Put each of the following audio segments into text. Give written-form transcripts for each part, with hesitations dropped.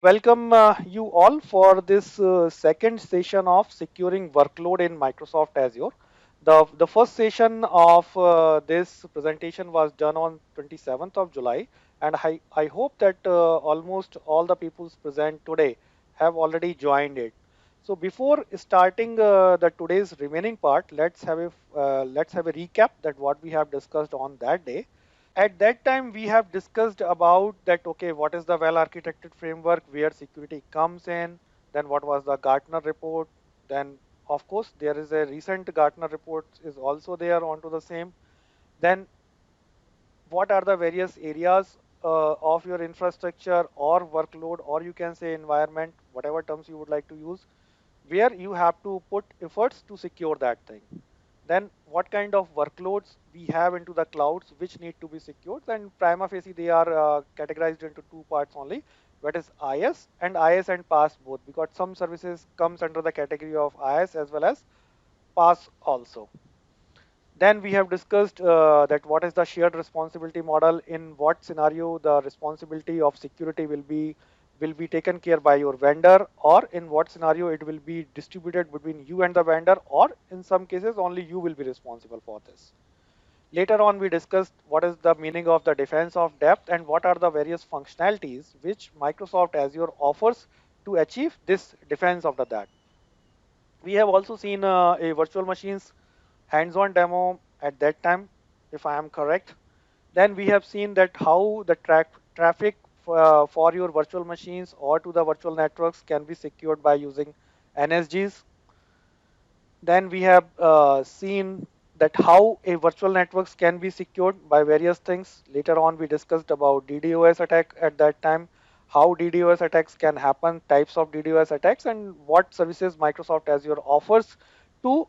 Welcome you all for this second session of securing workload in Microsoft Azure. The first session of this presentation was done on 27th of July, and I hope that almost all the people present today have already joined it. So before starting the today's remaining part, let's have a recap that what we have discussed on that day. At that time we have discussed about that, okay, what is the well architected framework where security comes in, then what was the Gartner report, then of course there is a recent Gartner report is also there onto the same, then what are the various areas of your infrastructure or workload, or you can say environment, whatever terms you would like to use, where you have to put efforts to secure that thing. Then what kind of workloads we have into the clouds which need to be secured. And prima facie they are categorized into two parts only, that is IS and IS and PaaS both, because some services comes under the category of IS as well as PaaS also. Then we have discussed that what is the shared responsibility model, in what scenario the responsibility of security will be taken care by your vendor, or in what scenario it will be distributed between you and the vendor, or in some cases only you will be responsible for this. Later on we discussed what is the meaning of the defense of depth and what are the various functionalities which Microsoft Azure offers to achieve this defense of the that. We have also seen a virtual machines hands-on demo at that time, if I am correct. Then we have seen that how the traffic for your virtual machines or to the virtual networks can be secured by using NSGs. Then we have seen that how a virtual networks can be secured by various things. Later on, we discussed about DDoS attack at that time, how DDoS attacks can happen, types of DDoS attacks, and what services Microsoft Azure offers to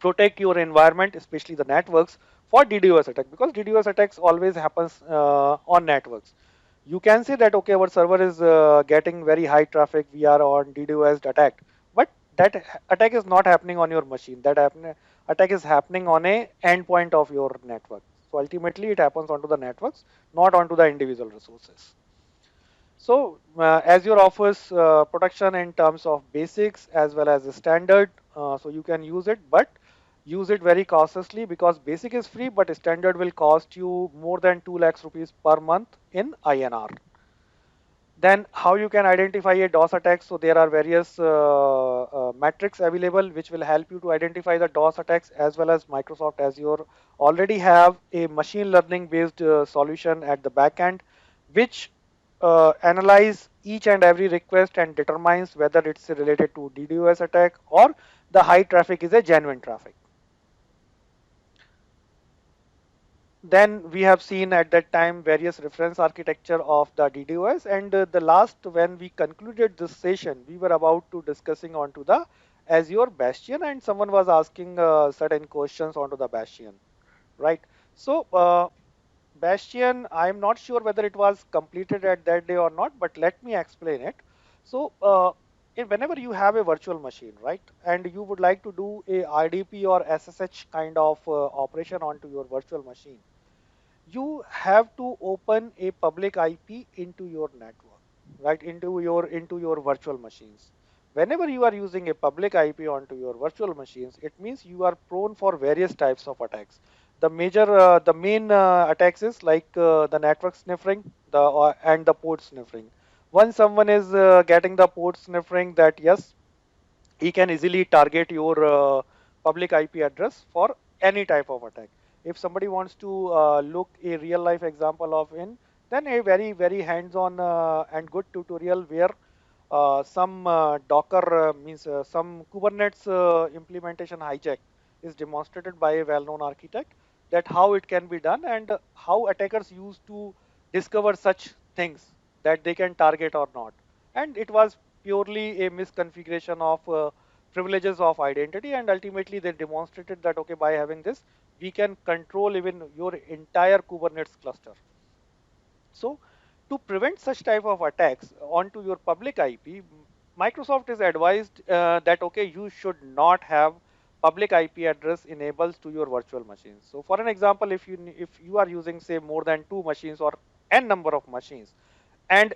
protect your environment, especially the networks, for DDoS attack, because DDoS attacks always happens on networks. You can say that, okay, our server is getting very high traffic, we are on DDoS attack, but that attack is not happening on your machine. Attack is happening on a endpoint of your network. So ultimately, it happens onto the networks, not onto the individual resources. So Azure offers protection in terms of basics as well as the standard. So you can use it, but use it very cautiously, because basic is free, but standard will cost you more than 2 lakhs rupees per month in INR. Then how you can identify a DOS attack. So there are various metrics available which will help you to identify the DOS attacks, as well as Microsoft Azure already have a machine learning based solution at the back end, which analyze each and every request and determines whether it's related to DDoS attack or the high traffic is a genuine traffic. Then we have seen at that time various reference architecture of the DDoS, and the last when we concluded this session, we were about to discussing onto the Azure Bastion, and someone was asking certain questions onto the Bastion, right? So Bastion, I'm not sure whether it was completed at that day or not, but let me explain it. So whenever you have a virtual machine, right, and you would like to do a RDP or SSH kind of operation onto your virtual machine, you have to open a public IP into your network, right, into your virtual machines. Whenever you are using a public IP onto your virtual machines, it means you are prone for various types of attacks. The main attacks is like the network sniffing, and the port sniffing. Once someone is getting the port sniffing, that yes, he can easily target your public IP address for any type of attack. If somebody wants to look a real life example of in, then a very very hands-on and good tutorial where some Docker means some Kubernetes implementation hijack is demonstrated by a well-known architect, that how it can be done, and how attackers use to discover such things that they can target or not. And it was purely a misconfiguration of privileges of identity, and ultimately they demonstrated that, okay, by having this we can control even your entire Kubernetes cluster. So to prevent such type of attacks onto your public IP, Microsoft is advised that, okay, you should not have public IP address enabled to your virtual machines. So for an example, if you are using say more than two machines or n number of machines, and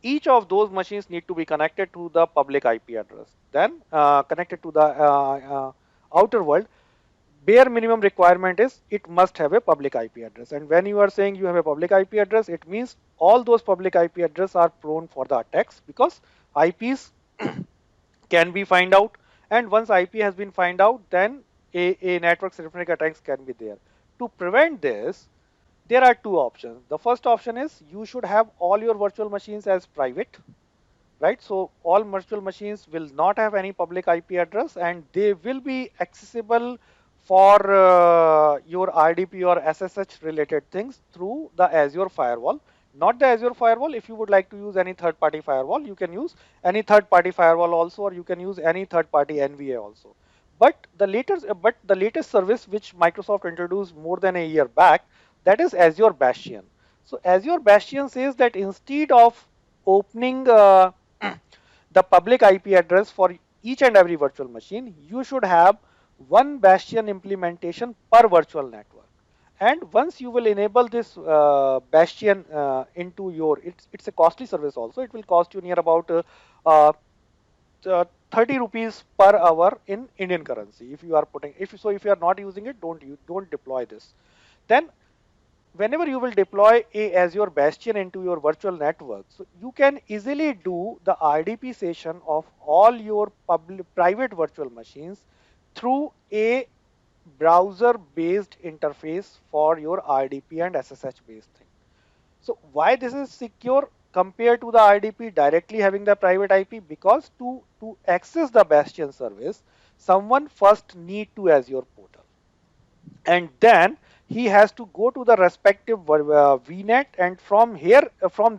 each of those machines need to be connected to the public IP address, then connected to the outer world. Bare minimum requirement is it must have a public IP address. And when you are saying you have a public IP address, it means all those public IP addresses are prone for the attacks, because IPs can be find out, and once IP has been find out, then a network symmetric attacks can be there. To prevent this, there are two options. The first option is you should have all your virtual machines as private, right? So all virtual machines will not have any public IP address, and they will be accessible for your RDP or SSH related things through the Azure firewall. Not the Azure firewall. If you would like to use any third party firewall, you can use any third party firewall also, or you can use any third party NVA also. But the latest service which Microsoft introduced more than a year back, that is Azure Bastion. So Azure Bastion says that instead of opening the public IP address for each and every virtual machine, you should have one Bastion implementation per virtual network. And once you will enable this Bastion into your, it's a costly service also. It will cost you near about uh, 30 rupees per hour in Indian currency. If you are putting, if you are not using it, don't deploy this. Then whenever you will deploy a Azure Bastion into your virtual network, so you can easily do the RDP session of all your private virtual machines through a browser-based interface for your RDP and SSH-based thing. So why this is secure compared to the RDP directly having the private IP? Because to access the Bastion service, someone first need to Azure portal, and then he has to go to the respective VNet, and from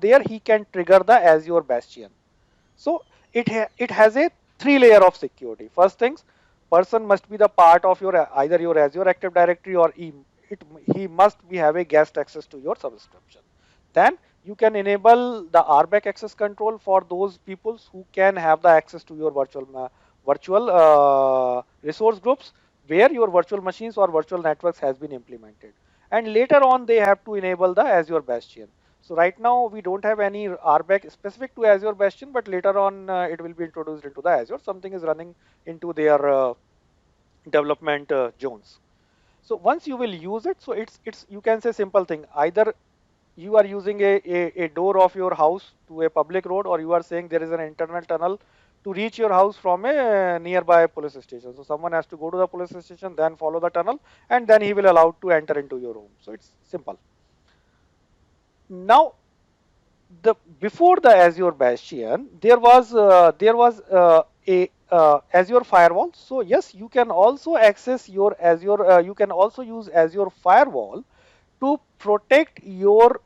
there he can trigger the Azure Bastion. So it has a three layer of security. First things, person must be the part of your either your Azure Active Directory, or he must be have a guest access to your subscription. Then you can enable the RBAC access control for those people who can have the access to your virtual resource groups where your virtual machines or virtual networks has been implemented. And later on, they have to enable the Azure Bastion. So right now we don't have any RBAC specific to Azure Bastion, but later on it will be introduced into the Azure. Something is running into their development zones. So once you will use it, so it's you can say simple thing. Either you are using a door of your house to a public road, or you are saying there is an internal tunnel to reach your house from a nearby police station. So someone has to go to the police station, then follow the tunnel, and then he will allowed to enter into your home. So it's simple. Now the before the Azure Bastion, there was a Azure firewall. So yes, you can also access your Azure. You can also use Azure firewall to protect your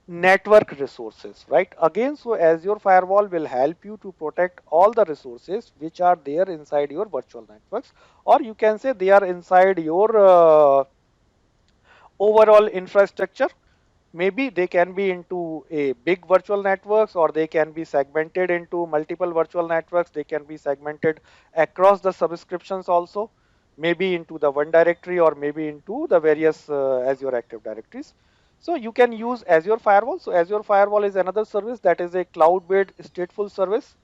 network resources, right? Again, so Azure firewall will help you to protect all the resources which are there inside your virtual networks, or you can say they are inside your overall infrastructure. Maybe they can be into a big virtual networks, or they can be segmented into multiple virtual networks. They can be segmented across the subscriptions also, maybe into the one directory, or maybe into the various Azure Active Directories. So you can use Azure Firewall. So Azure Firewall is another service that is a cloud-based stateful service.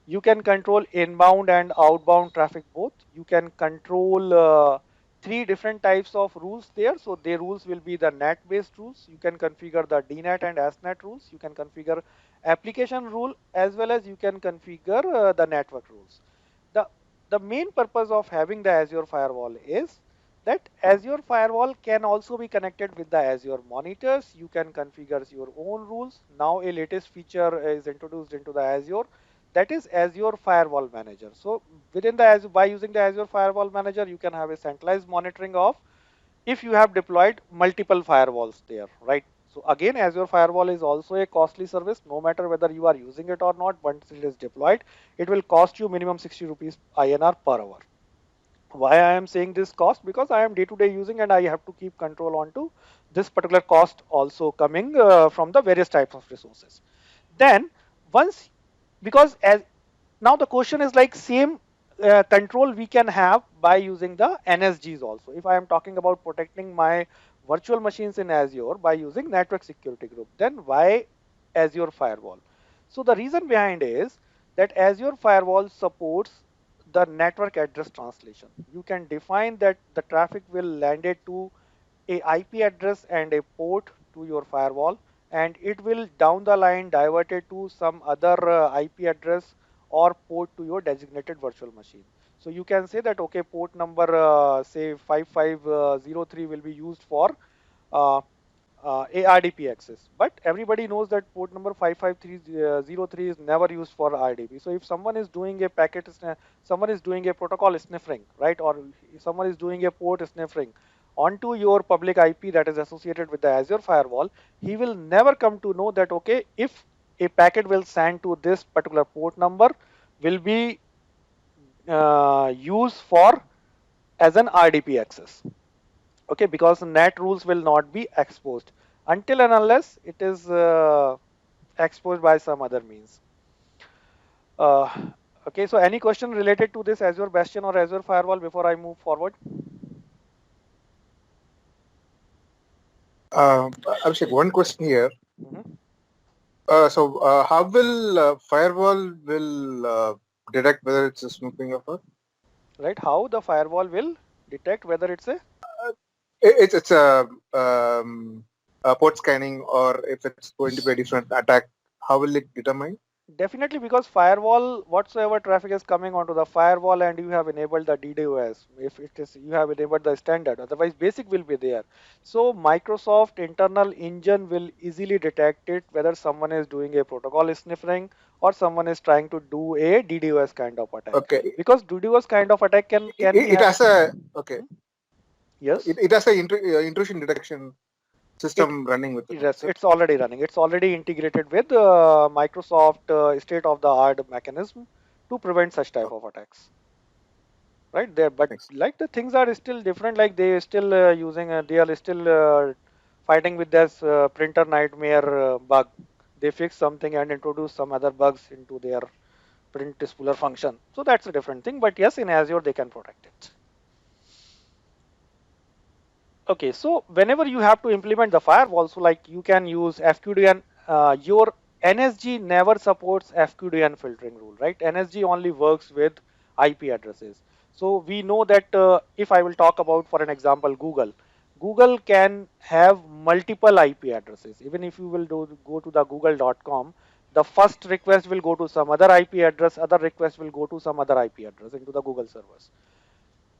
You can control inbound and outbound traffic both. You can control three different types of rules there. So the rules will be the net based rules. You can configure the DNet and SNet rules. You can configure application rule, as well as you can configure the network rules. The, the main purpose of having the Azure firewall is that Azure firewall can also be connected with the Azure monitors. You can configure your own rules. Now a latest feature is introduced into the Azure, that is Azure Firewall Manager. So within the Azure, by using the Azure Firewall Manager, you can have a centralized monitoring of if you have deployed multiple firewalls there, right? So again, Azure Firewall is also a costly service. No matter whether you are using it or not, once it is deployed, it will cost you minimum 60 rupees INR per hour. Why I am saying this cost? Because I am day to day using, and I have to keep control onto this particular cost also coming from the various types of resources. Then once, because as now the question is like same control we can have by using the NSGs also. If I am talking about protecting my virtual machines in Azure by using network security group, then why Azure firewall? So the reason behind is that Azure Firewall supports the network address translation. You can define that the traffic will land it to a IP address and a port to your firewall, and it will down the line divert it to some other IP address or port to your designated virtual machine. So you can say that okay, port number say 5503 will be used for uh, ARDP access. But everybody knows that port number 55303 is never used for RDP. So if someone is doing a someone is doing a protocol sniffing, right, or someone is doing a port sniffing onto your public IP that is associated with the Azure firewall, he will never come to know that okay, if a packet will send to this particular port number will be used for as an RDP access. Okay, because net rules will not be exposed until and unless it is exposed by some other means. uh, okay, so any question related to this Azure Bastion or Azure Firewall before I move forward? Abhishek, one question here. Mhm. How will firewall will detect whether it's a snooping offer? Right, how the firewall will detect whether it's a It's a port scanning, or if it's going to be a different attack. How will it determine? Definitely, because firewall, whatsoever traffic is coming onto the firewall and you have enabled the DDoS, if it is you have enabled the standard, otherwise basic will be there. So Microsoft internal engine will easily detect it whether someone is doing a protocol sniffing or someone is trying to do a DDoS kind of attack. Okay, Because DDoS kind of attack can be it has a okay. Mhm. Yes. It has a intrusion detection It system running with it. yes, Is it? it's already running. It's already integrated with Microsoft state-of-the-art mechanism to prevent such type of attacks. Right there, but Thanks. like the things are still different. Like they still using, they are still fighting with this printer nightmare bug. They fix something and introduce some other bugs into their print spooler function. So that's a different thing. But yes, in Azure they can protect it. Okay, so whenever you have to implement the firewall, so like you can use FQDN, your NSG never supports FQDN filtering rule, right? NSG only works with IP addresses. So we know that if I will talk about, for an example, Google can have multiple IP addresses. Even if you will go to the google.com, the first request will go to some other IP address, other request will go to some other IP address into the Google servers.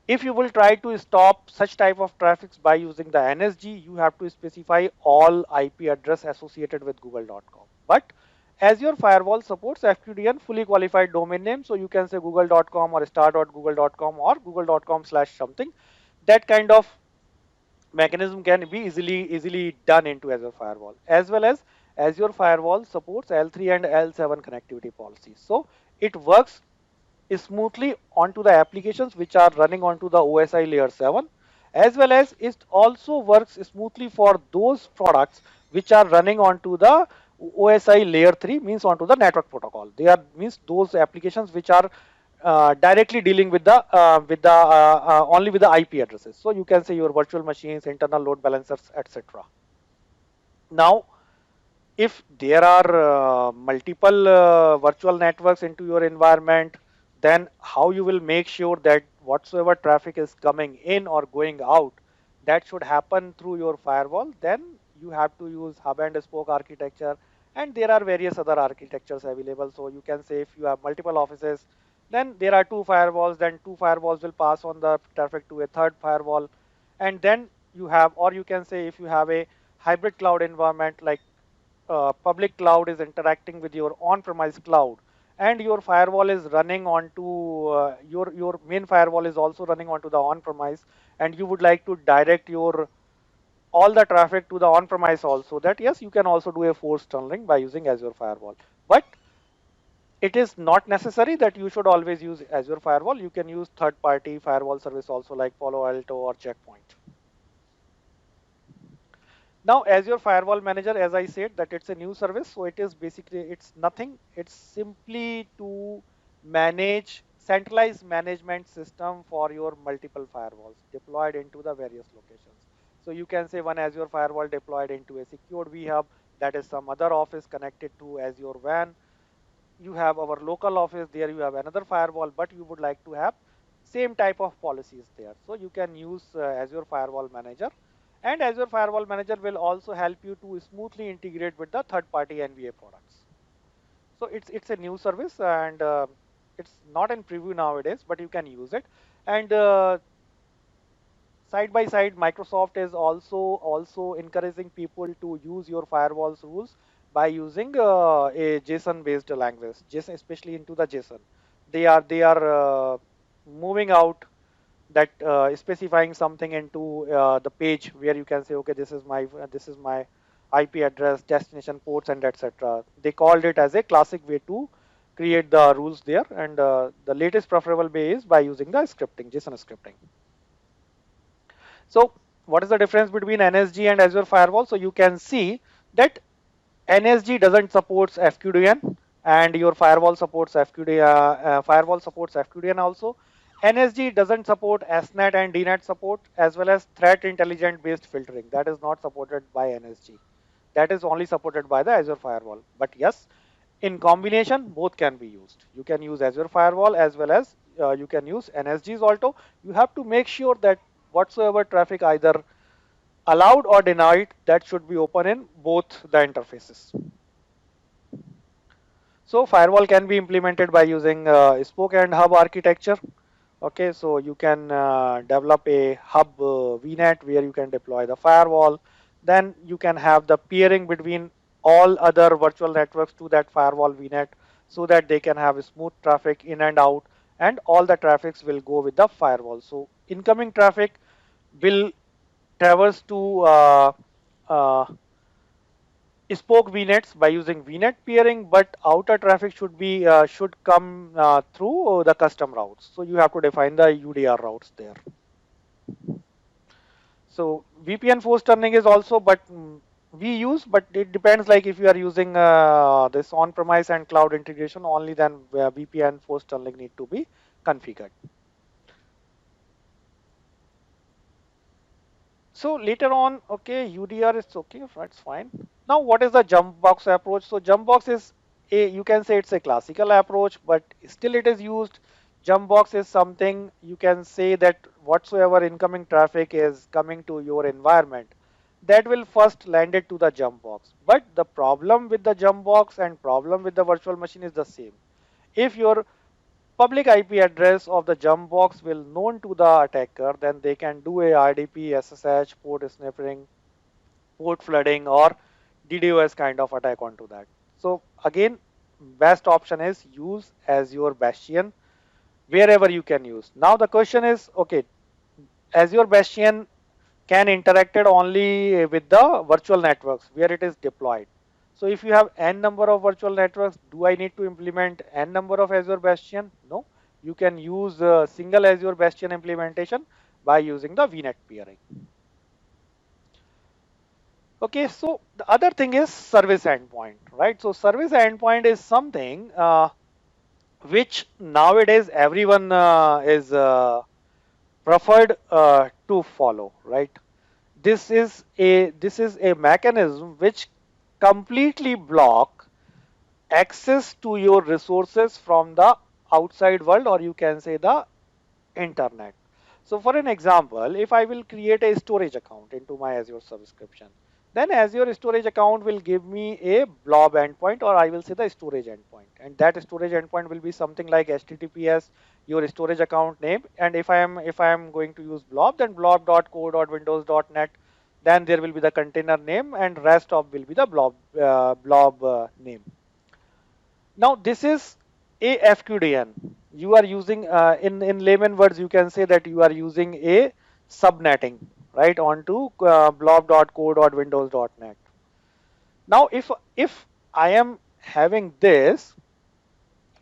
If you will try to stop such type of traffic by using the NSG, you have to specify all IP address associated with google.com. But as your firewall supports FQDN fully qualified domain name, so you can say google.com or star.google.com or google.com slash something. That kind of mechanism can be easily done into Azure Firewall, as well as Azure Firewall supports L3 and L7 connectivity policies. So it works smoothly onto the applications which are running onto the OSI layer 7, as well as it also works smoothly for those products which are running onto the OSI layer 3, means onto the network protocol. They are means those applications which are directly dealing with the only with the IP addresses. So you can say your virtual machines, internal load balancers, etc. Now if there are multiple virtual networks into your environment, then how you will make sure that whatsoever traffic is coming in or going out, that should happen through your firewall? Then you have to use hub and spoke architecture, and there are various other architectures available. So you can say if you have multiple offices, then there are two firewalls, then two firewalls will pass on the traffic to a third firewall, and then you have, or you can say if you have a hybrid cloud environment, like public cloud is interacting with your on-premise cloud, and your firewall is running onto your main firewall is also running onto the on-premise, and you would like to direct your all the traffic to the on-premise also, that yes, you can also do a force tunneling by using Azure Firewall. But it is not necessary that you should always use Azure Firewall. You can use third-party firewall service also like Palo Alto or Checkpoint. Now, as your firewall manager, as I said, that it's a new service, so it is basically it's nothing. It's simply to manage centralized management system for your multiple firewalls deployed into the various locations. So you can say one Azure firewall deployed into a secured vHub, that is some other office connected to Azure WAN. you have our local office, there you have another firewall, but you would like to have same type of policies there. So you can use Azure Firewall Manager, and Azure Firewall Manager will also help you to smoothly integrate with the third-party NVA products. So it's a new service, and it's not in preview nowadays, but you can use it. And side by side, Microsoft is also encouraging people to use your firewalls rules by using a JSON based language, JSON, especially into the JSON. They are moving out that specifying something into the page where you can say, okay, this is my IP address, destination ports, and etc. They called it as a classic way to create the rules there, and the latest preferable way is by using the scripting, JSON scripting. So what is the difference between NSG and Azure Firewall? So you can see that NSG doesn't support FQDN, and your firewall supports FQDN also. NSG doesn't support SNET and DNET support, as well as threat intelligent based filtering. That is not supported by NSG. That is only supported by the Azure Firewall. But yes, in combination, both can be used. You can use Azure Firewall as well as you can use NSG's also. You have to make sure that whatsoever traffic either allowed or denied, that should be open in both the interfaces. So firewall can be implemented by using spoke and hub architecture. Okay, so you can develop a hub VNet where you can deploy the firewall. Then you can have the peering between all other virtual networks to that firewall VNet, so that they can have smooth traffic in and out, and all the traffics will go with the firewall. So incoming traffic will traverse to uh, spoke VNets by using VNet peering, but outer traffic should come through the custom routes. So you have to define the UDR routes there. So VPN force turning is also, but we use, but it depends. Like if you are using this on-premise and cloud integration, only then VPN force turning need to be configured. So later on, okay, UDR is okay, that's fine. Now, what is the jump box approach? So jump box is you can say it's a classical approach, but still it is used. Jump box is something you can say that whatsoever incoming traffic is coming to your environment, that will first land it to the jump box. But the problem with the jump box and problem with the virtual machine is the same. If your public IP address of the jump box will known to the attacker, then they can do a RDP, SSH, port sniffing, port flooding, or DDoS kind of attack onto that. So again, best option is use Azure Bastion wherever you can use. Now the question is, okay, Azure Bastion can interact it only with the virtual networks where it is deployed. So if you have n number of virtual networks, do I need to implement n number of Azure Bastion? No, you can use a single Azure Bastion implementation by using the VNet peering. Okay, so the other thing is service endpoint, right? So service endpoint is something which nowadays everyone is preferred to follow, right? This is a mechanism which completely block access to your resources from the outside world, or you can say the internet. So for an example, if I will create a storage account into my Azure subscription, then Azure storage account will give me a blob endpoint, or I will say the storage endpoint. And that storage endpoint will be something like HTTPS, your storage account name. And if I am going to use blob, then blob.co.windows.net, then there will be the container name, and rest of will be the blob name. Now this is a FQDN. You are using in layman words, you can say that you are using a subnetting, right, onto blob.co.windows.net. Now if I am having this,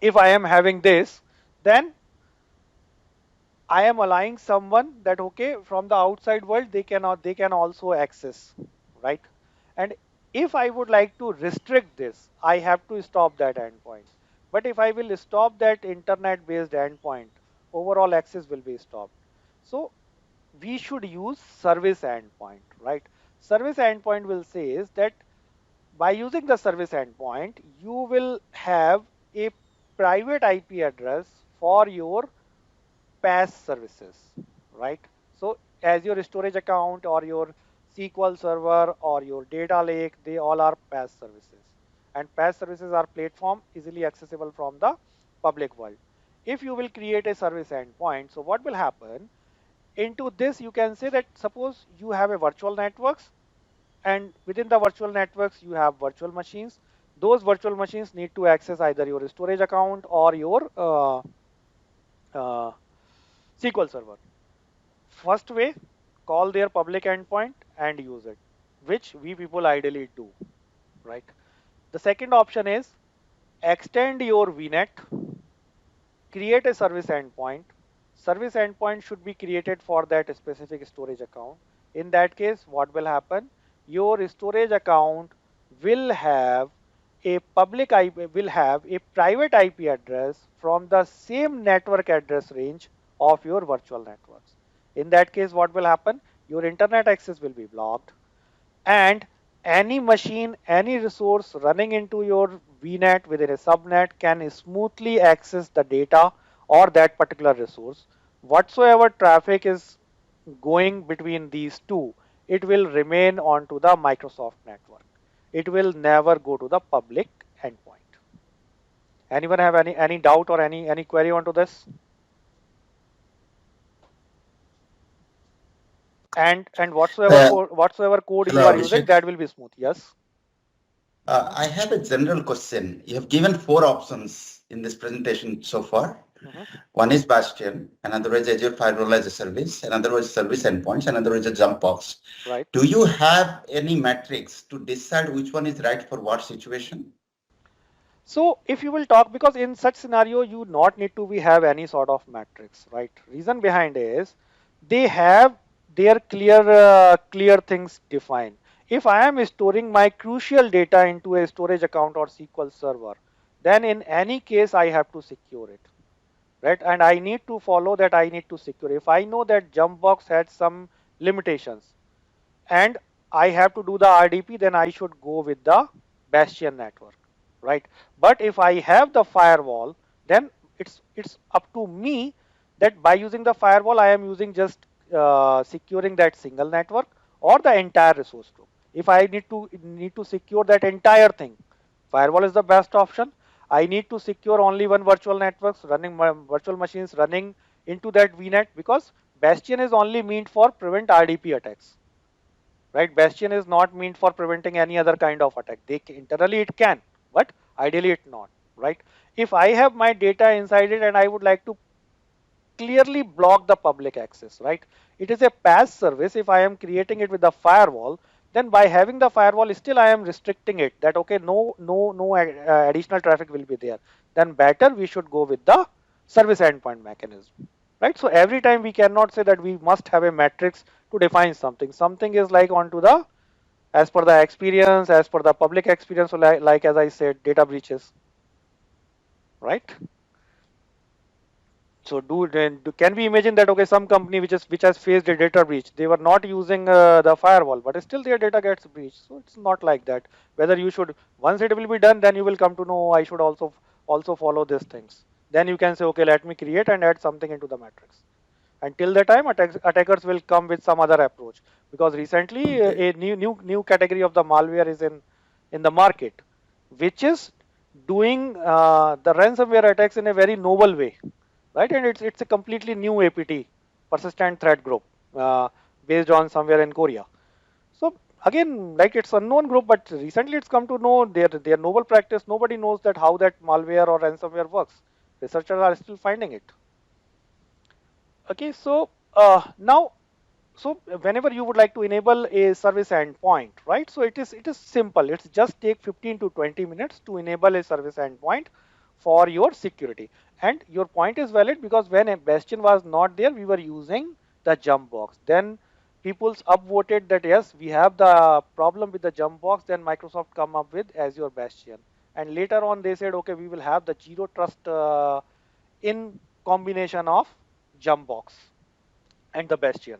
if I am having this, then I am allowing someone that, okay, from the outside world they can also access, right? And if I would like to restrict this, I have to stop that endpoint. But if I will stop that internet based endpoint, overall access will be stopped. So we should use service endpoint, right? Service endpoint will say is that by using the service endpoint, you will have a private IP address for your PaaS services, right? So as your storage account or your SQL server or your data lake, they all are PaaS services. And PaaS services are platform easily accessible from the public world. If you will create a service endpoint, so what will happen? Into this, you can say that suppose you have a virtual networks, and within the virtual networks, you have virtual machines. Those virtual machines need to access either your storage account or your uh, SQL server. First way, call their public endpoint and use it, which we people ideally do, right? The second option is extend your VNet, create a service endpoint. Service endpoint should be created for that specific storage account. In that case, what will happen? Your storage account will have a public IP, will have a private IP address from the same network address range of your virtual networks. In that case, what will happen? Your internet access will be blocked, and any machine, any resource running into your VNet within a subnet can smoothly access the data or that particular resource. Whatsoever traffic is going between these two, it will remain onto the Microsoft network. It will never go to the public endpoint. Anyone have any doubt or any query onto this? And Uh, whatsoever code you Hello, are using, Abhishek. that will be smooth. Yes. I have a general question. You have given four options in this presentation so far. Mhm. One is Bastion, another is Azure Firewall as a service, another is service endpoints, another is a jump box. Right. Do you have any metrics to decide which one is right for what situation? So if you will talk, because in such scenario you not need to be have any sort of matrix, right? Reason behind is they have their clear things defined. If I am storing my crucial data into a storage account or SQL server, then in any case I have to secure it, right? And I need to follow that. I need to secure. If I know that Jumpbox had some limitations, and I have to do the RDP, then I should go with the Bastion network, right? But if I have the firewall, then it's up to me that by using the firewall, I am using just securing that single network or the entire resource group. If I need to secure that entire thing, firewall is the best option. I need to secure only one virtual networks running my virtual machines running into that VNet, because Bastion is only meant for prevent RDP attacks, right? Bastion is not meant for preventing any other kind of attack. Internally it can, but ideally it not, right? If I have my data inside it and I would like to clearly block the public access, right? It is a PaaS service. If I am creating it with the firewall, then by having the firewall, still I am restricting it that okay, no additional traffic will be there. Then better we should go with the service endpoint mechanism, right? So every time we cannot say that we must have a matrix to define something. Something is like onto the as per the experience, as per the public experience. So like as I said, data breaches, right? So can we imagine that okay, some company which has faced a data breach, they were not using the firewall, but still their data gets breached. So it's not like that. Whether you should, once it will be done, then you will come to know I should also follow these things. Then you can say okay, let me create and add something into the matrix. Until the time attackers will come with some other approach, because recently Okay. a new category of the malware is in the market, which is doing the ransomware attacks in a very novel way, right? And it's a completely new APT, persistent threat group, based on somewhere in Korea. So again, like it's unknown group, but recently it's come to know their novel practice. Nobody knows that how that malware or ransomware works. Researchers are still finding it. Okay, so now, so whenever you would like to enable a service endpoint, right? So it is simple. It's just take 15 to 20 minutes to enable a service endpoint for your security. And your point is valid, because when a Bastion was not there, we were using the jump box. Then people's upvoted that yes, we have the problem with the jump box. Then Microsoft come up with Azure Bastion, and later on they said okay, we will have the zero trust in combination of jump box and the Bastion.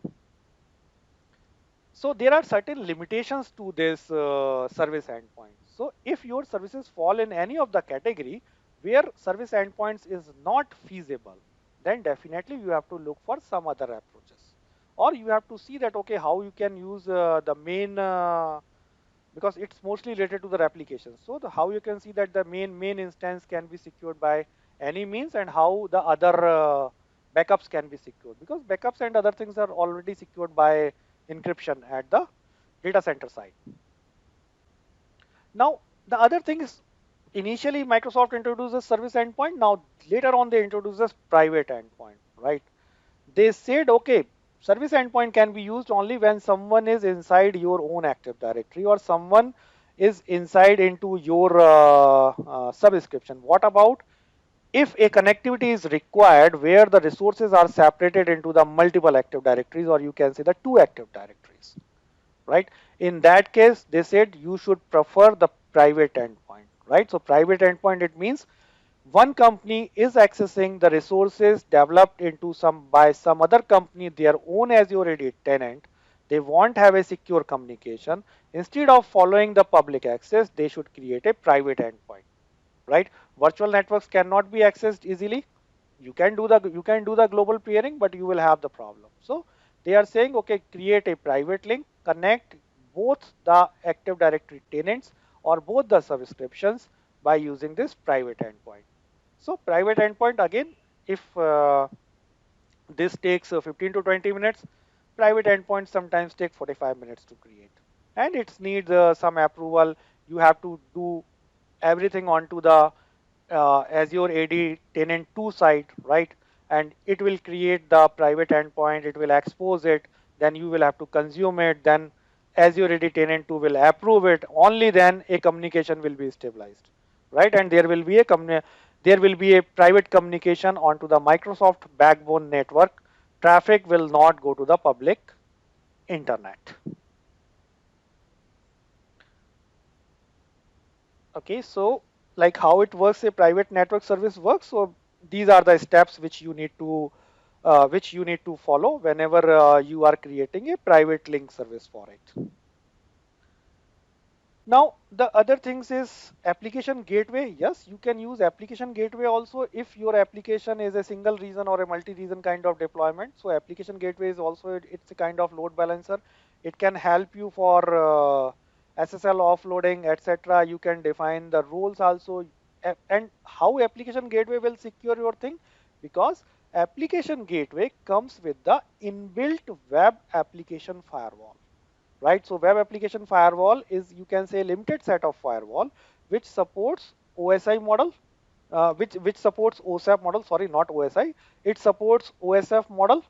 So there are certain limitations to this service endpoint. So if your services fall in any of the category, Where service endpoints is not feasible, then definitely you have to look for some other approaches. Or you have to see that, okay, how you can use the main, because it's mostly related to the replication. So how you can see that the main instance can be secured by any means, and how the other backups can be secured, because backups and other things are already secured by encryption at the data center side. Now, the other thing is, initially Microsoft introduces service endpoint. Now, later on they introduces private endpoint, right? They said, okay, service endpoint can be used only when someone is inside your own Active Directory, or someone is inside into your subscription. What about if a connectivity is required where the resources are separated into the multiple Active Directories, or you can say the two Active Directories, right? In that case, they said you should prefer the private endpoint, right? So private endpoint, it means one company is accessing the resources developed into some by some other company, their own Azure AD tenant. They won't have a secure communication. Instead of following the public access, they should create a private endpoint, right? Virtual networks cannot be accessed easily. You can do the global peering, but you will have the problem. So they are saying, okay, create a private link, connect both the Active Directory tenants or both the subscriptions by using this private endpoint. So private endpoint, again, if this takes 15 to 20 minutes, private endpoints sometimes take 45 minutes to create, and it needs some approval. You have to do everything onto the Azure AD tenant 2 site, right? And it will create the private endpoint, it will expose it, then you will have to consume it, then Azure AD tenant 2 will approve it, only then a communication will be stabilized, right? And there will be a private communication onto the Microsoft backbone network. Traffic will not go to the public internet. Okay, so like how it works, a private network service works. So these are the steps which you need to follow whenever you are creating a private link service for it. Now, the other things is application gateway. Yes, you can use application gateway also if your application is a single region or a multi-region kind of deployment. So application gateway is also, it's a kind of load balancer. It can help you for SSL offloading, etc. You can define the rules also. And how application gateway will secure your thing? Because application gateway comes with the inbuilt web application firewall, right? So web application firewall is, you can say, limited set of firewall which supports OSI model, which supports OSAP model. Sorry, not OSI. It supports OSF model,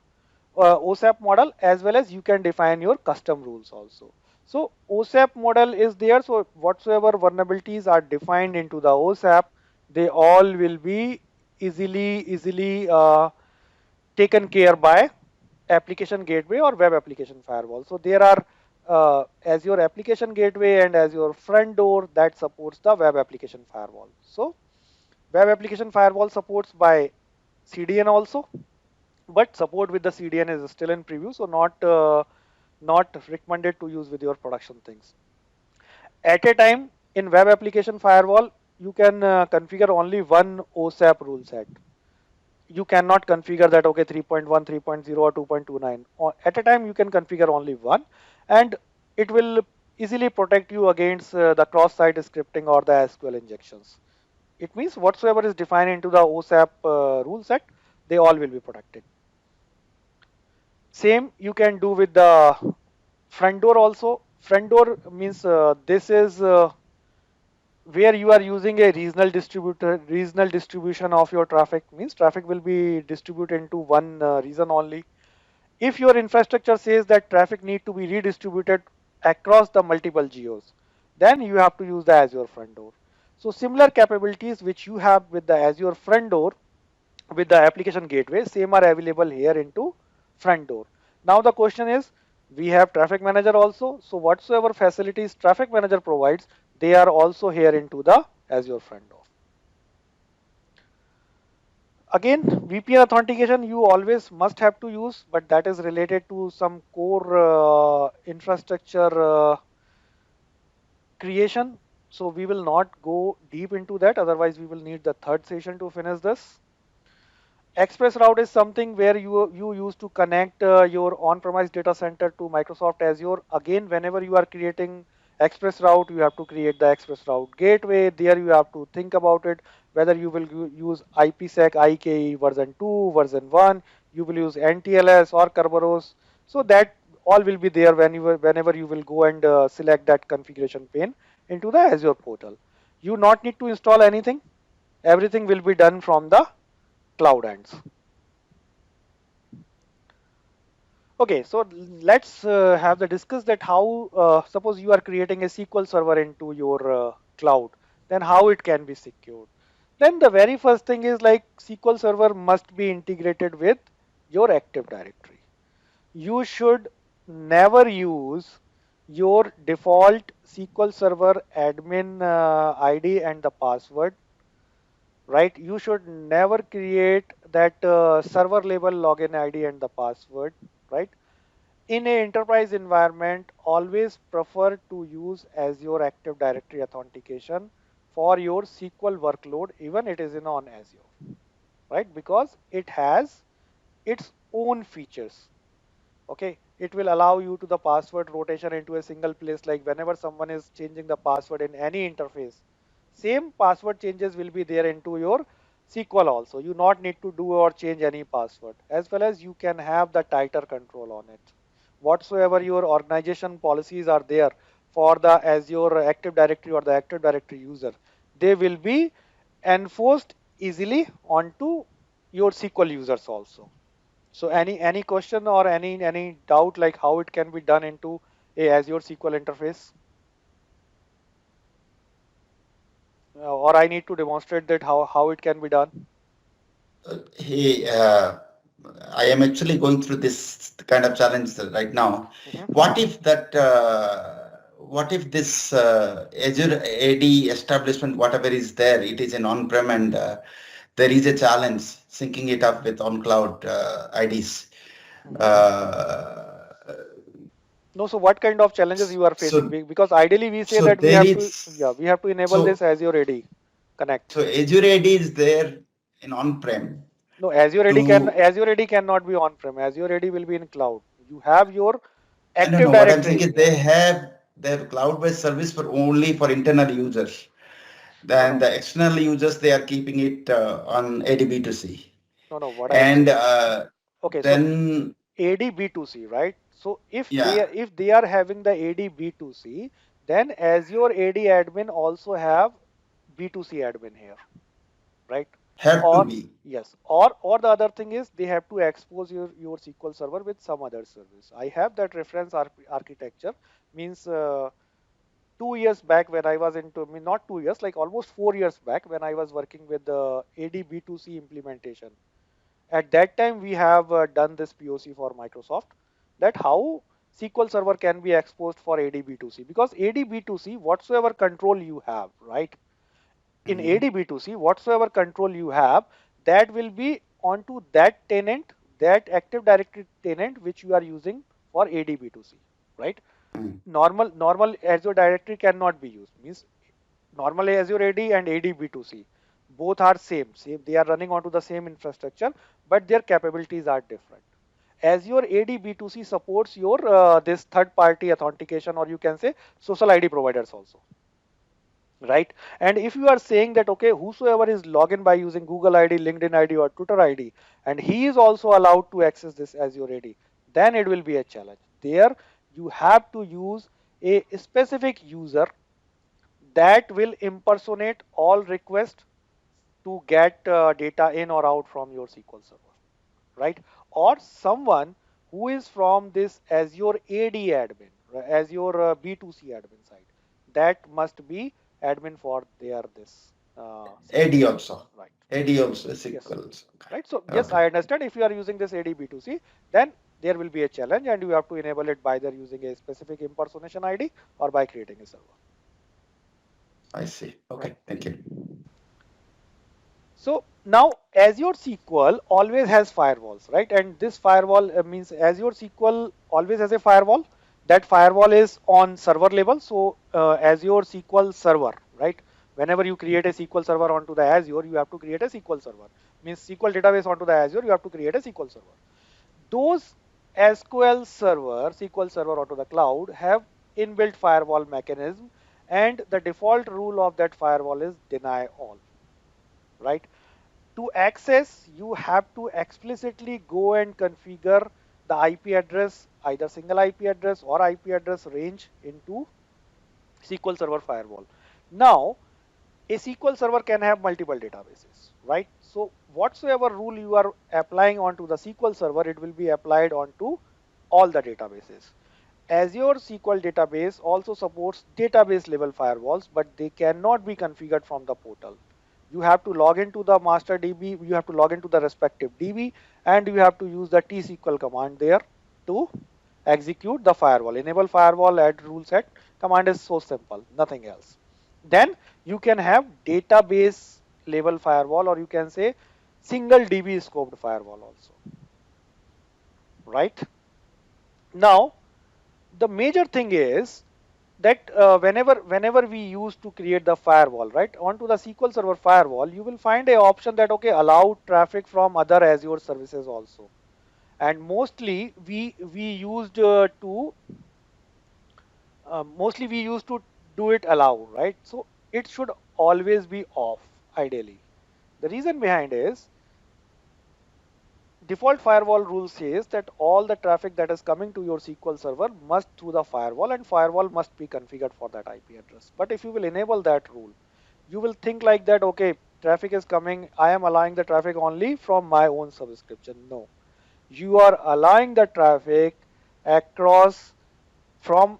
OSAP model, as well as you can define your custom rules also. So OSAP model is there. So whatsoever vulnerabilities are defined into the OSAP, they all will be easily taken care by application gateway or web application firewall. So there are Azure application gateway and Azure front door that supports the web application firewall. So web application firewall supports by CDN also, but support with the CDN is still in preview, so not recommended to use with your production things. At a time in web application firewall, you can configure only one OSAP rule set. You cannot configure that, okay, 3.1, 3.0 or 2.29. At a time you can configure only one, and it will easily protect you against the cross-site scripting or the SQL injections. It means whatsoever is defined into the OSAP rule set, they all will be protected. Same you can do with the front door also. Front door means this is where you are using a regional distribution of your traffic, means traffic will be distributed into one region only. If your infrastructure says that traffic need to be redistributed across the multiple geos, then you have to use the Azure front door. So similar capabilities which you have with the Azure front door with the application gateway, same are available here into front door. Now the question is, we have traffic manager also. So whatsoever facilities traffic manager provides, they are also here into the Azure front door. Again, VPN authentication you always must have to use, but that is related to some core infrastructure creation. So we will not go deep into that. Otherwise, we will need the third session to finish this. Express route is something where you use to connect your on-premise data center to Microsoft Azure. Again, whenever you are creating express route, you have to create the express route gateway. There you have to think about it, whether you will use IPsec IKE version 2, version 1, you will use NTLS or Kerberos. So that all will be there whenever you will go and select that configuration pane into the Azure portal. You not need to install anything. Everything will be done from the cloud ends. Okay, so let's have the discuss that how suppose you are creating a SQL server into your cloud, then how it can be secured. Then the very first thing is like SQL server must be integrated with your Active Directory. You should never use your default SQL server admin ID and the password, right? You should never create that server level login ID and the password, right? In an enterprise environment, always prefer to use Azure Active Directory authentication for your SQL workload, even it is in on Azure, right? Because it has its own features. Okay, it will allow you to the password rotation into a single place. Like whenever someone is changing the password in any interface, same password changes will be there into your SQL also. You not need to do or change any password, as well as you can have the tighter control on it. Whatsoever your organization policies are there for the Azure Active Directory or the Active Directory user, they will be enforced easily onto your SQL users also. So any question or any doubt like how it can be done into a Azure SQL interface? Or I need to demonstrate that how it can be done? Hey, I am actually going through this kind of challenge right now. Mhm. What if this Azure AD establishment, whatever is there, it is an on-prem and there is a challenge syncing it up with on-cloud IDs. Uh, No, so what kind of challenges you are facing? so Because ideally we say so that we there have to, yeah, is we have to enable this so Azure AD Connect. so Azure AD is there in on-prem No, to Azure AD cannot be on-prem. Azure AD will be in cloud. You have your no, Active no. What I'm saying Directory. is they have cloud-based service for only for internal users. No, Then no, the external users they are keeping it on ADB2C. no, no. What I am And saying. Okay, so then AD B2C, right? So yeah, if they are having the AD B2C, then Azure AD admin also have B2C admin here, right? have to Or be. yes, or the other thing is they have to expose your SQL server with some other service. I have that reference architecture, means 2 years back when I was into, I mean, not 2 years, like almost 4 years back when I was working with the AD B2C implementation. At that time, we have done this POC for Microsoft, that how SQL Server can be exposed for ADB2C, because ADB2C, whatsoever control you have, right? In Mhm. ADB2C, whatsoever control you have, that will be onto that tenant, that Active Directory tenant which you are using for ADB2C, right? Mm. Normal Azure Directory cannot be used. Means normal Azure AD and AD B2C, both are same. They are running onto the same infrastructure, but their capabilities are different. Azure AD B2C supports your this third-party authentication, or you can say social ID providers also, right? And if you are saying that okay, whosoever is login by using Google ID, LinkedIn ID, or Twitter ID, and he is also allowed to access this Azure AD, then it will be a challenge. There you have to use a specific user that will impersonate all requests to get data in or out from your SQL server, right? Or someone who is from this Azure AD admin, Azure B2C admin side, that must be admin for their this AD SQL server, also. right? AD also Yes, SQL also. right. So yes, Okay. I understand if you are using this AD B2C, then there will be a challenge, and you have to enable it by either using a specific impersonation ID or by creating a server, I see. right? Okay. Thank you. So now Azure SQL always has firewalls, right? And this firewall means Azure SQL always has a firewall. That firewall is on server level. So Azure SQL Server, right? Whenever you create a SQL server onto the Azure, you have to create a SQL server. Means SQL database onto the Azure, you have to create a SQL server. Those SQL server onto the cloud have inbuilt firewall mechanism, and the default rule of that firewall is deny all, right? To access, you have to explicitly go and configure the IP address, either single IP address or IP address range into SQL Server firewall. Now, a SQL Server can have multiple databases, right? So, whatsoever rule you are applying onto the SQL Server, it will be applied onto all the databases. Azure SQL database also supports database level firewalls, but they cannot be configured from the portal. You have to log into the master DB, you have to log into the respective DB, and you have to use the tsql command there to execute the firewall. Enable firewall, add rule set command is so simple, nothing else. Then you can have database level firewall, or you can say single DB scoped firewall also, right? Now, the major thing is that whenever we use to create the firewall, right, onto the SQL Server firewall, you will find a option that okay, allow traffic from other Azure services also. And mostly we used to do it allow, right? So it should always be off, ideally. The reason behind is default firewall rule says that all the traffic that is coming to your SQL server must through the firewall, and firewall must be configured for that IP address. But if you will enable that rule, you will think like that, okay, traffic is coming, I am allowing the traffic only from my own subscription. No, you are allowing the traffic across from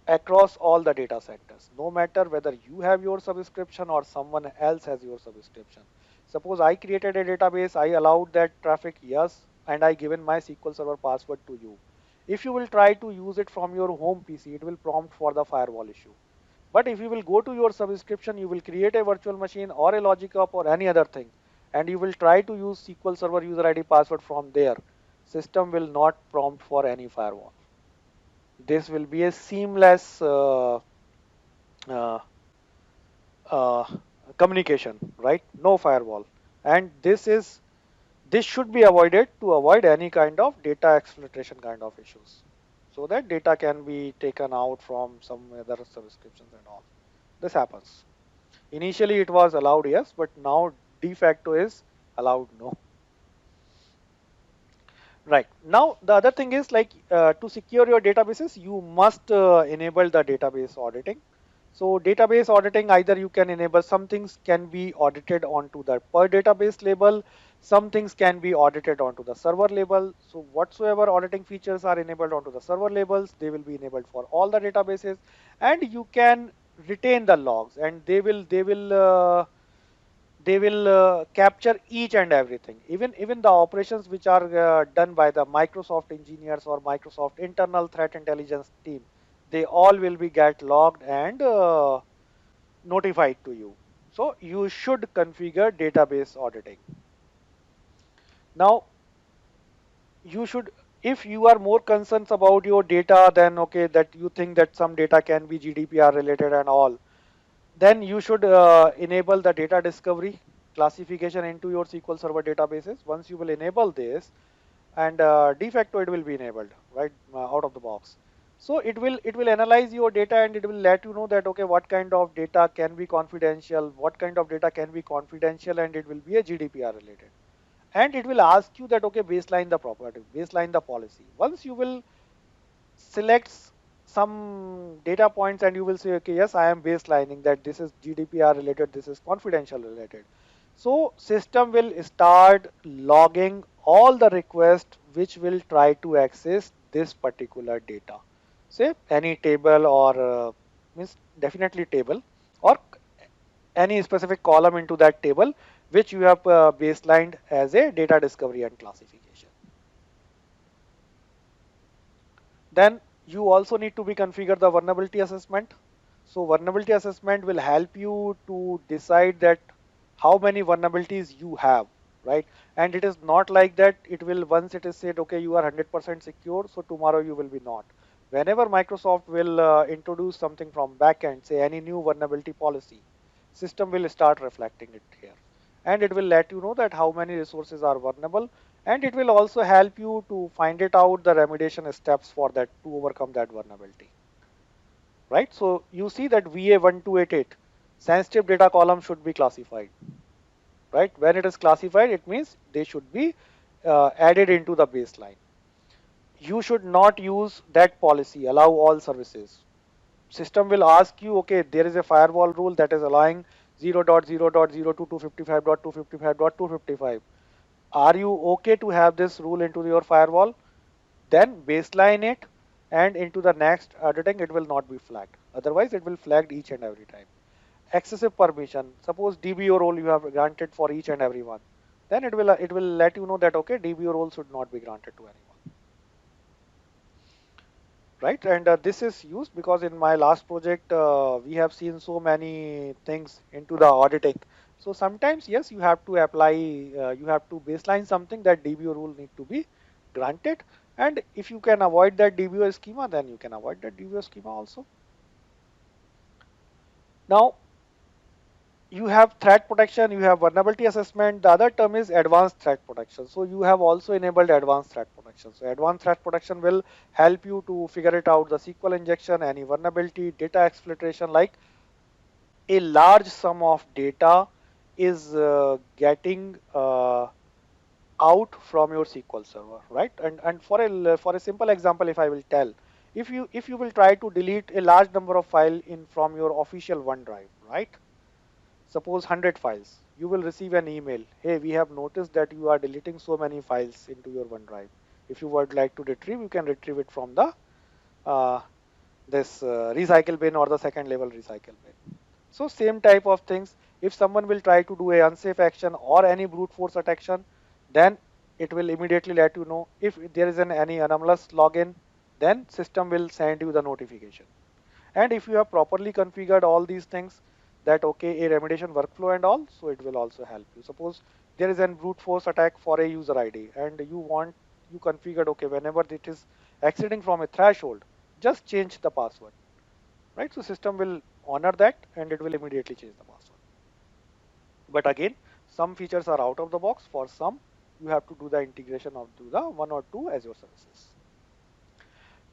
across all the data centers, no matter whether you have your subscription or someone else has your subscription. Suppose I created a database, I allowed that traffic, yes, and I given my SQL Server password to you. If you will try to use it from your home PC, it will prompt for the firewall issue. But if you will go to your subscription, you will create a virtual machine or a logic up or any other thing, and you will try to use SQL Server user ID password from there. System will not prompt for any firewall. This will be a seamless uh, uh, communication, right? No firewall, and this should be avoided to avoid any kind of data exfiltration kind of issues, so that data can be taken out from some other subscriptions and all. This happens. Initially, it was allowed, yes, but now de facto is allowed, no. Right. Now, the other thing is like to secure your databases, you must enable the database auditing. So database auditing, either you can enable, some things can be audited onto the per database label, some things can be audited onto the server label. So whatsoever auditing features are enabled onto the server labels, they will be enabled for all the databases, and you can retain the logs, and they will capture each and everything, even the operations which are done by the Microsoft engineers or Microsoft internal threat intelligence team. They all will be get logged and notified to you. So you should configure database auditing. Now you should, if you are more concerned about your data, then okay, that you think that some data can be GDPR related and all, then you should enable the data discovery classification into your SQL Server databases. Once you will enable this, and de facto it will be enabled, right, out of the box. So it will analyze your data, and it will let you know that okay, what kind of data can be confidential, what kind of data can be confidential, and it will be a GDPR related. And it will ask you that okay, baseline the property, baseline the policy. Once you will select some data points, and you will say okay, yes, I am baselining that this is GDPR related, this is confidential related. So system will start logging all the requests which will try to access this particular data, say any table, or means definitely table, or any specific column into that table which you have baselined as a data discovery and classification. Then you also need to be configure the vulnerability assessment. So vulnerability assessment will help you to decide that how many vulnerabilities you have, right? And it is not like that it will, once it is said, okay, you are 100% secure, so tomorrow you will be not. Whenever Microsoft will introduce something from backend, say any new vulnerability policy, system will start reflecting it here. And it will let you know that how many resources are vulnerable, and it will also help you to find it out the remediation steps for that to overcome that vulnerability. Right? So you see that VA1288 sensitive data column should be classified. Right? When it is classified, it means they should be added into the baseline. You should not use that policy, allow all services. System will ask you, okay, there is a firewall rule that is allowing 0.0.02255.255.255. Are you okay to have this rule into your firewall? Then baseline it, and into the next auditing it will not be flagged. Otherwise it will flagged each and every time. Excessive permission. Suppose DBO role you have granted for each and every one. Then it will let you know that okay, DBO role should not be granted to anyone. Right, and this is used because in my last project we have seen so many things into the auditing. So sometimes yes, you have to apply, you have to baseline something that DBO rule need to be granted, and if you can avoid that DBO schema, then you can avoid that DBO schema also. Now you have threat protection, you have vulnerability assessment. The other term is advanced threat protection. So you have also enabled advanced threat protection. So advanced threat protection will help you to figure it out, the SQL injection, any vulnerability, data exfiltration, like a large sum of data is getting out from your SQL server, right? And for a simple example, if I will tell, if you will try to delete a large number of file in from your official OneDrive, right? Suppose 100 files, you will receive an email. Hey, we have noticed that you are deleting so many files into your OneDrive. If you would like to retrieve, you can retrieve it from the uh, this recycle bin or the second level recycle bin. So same type of things. If someone will try to do a unsafe action or any brute force action, then it will immediately let you know. If there is any anomalous login, then system will send you the notification. And if you have properly configured all these things, that okay, a remediation workflow and all, so it will also help you. Suppose there is a brute force attack for a user ID and you configured, okay, whenever it is exceeding from a threshold, just change the password, right? So system will honor that and it will immediately change the password. But again, some features are out of the box. For some, you have to do the integration of the one or two Azure services.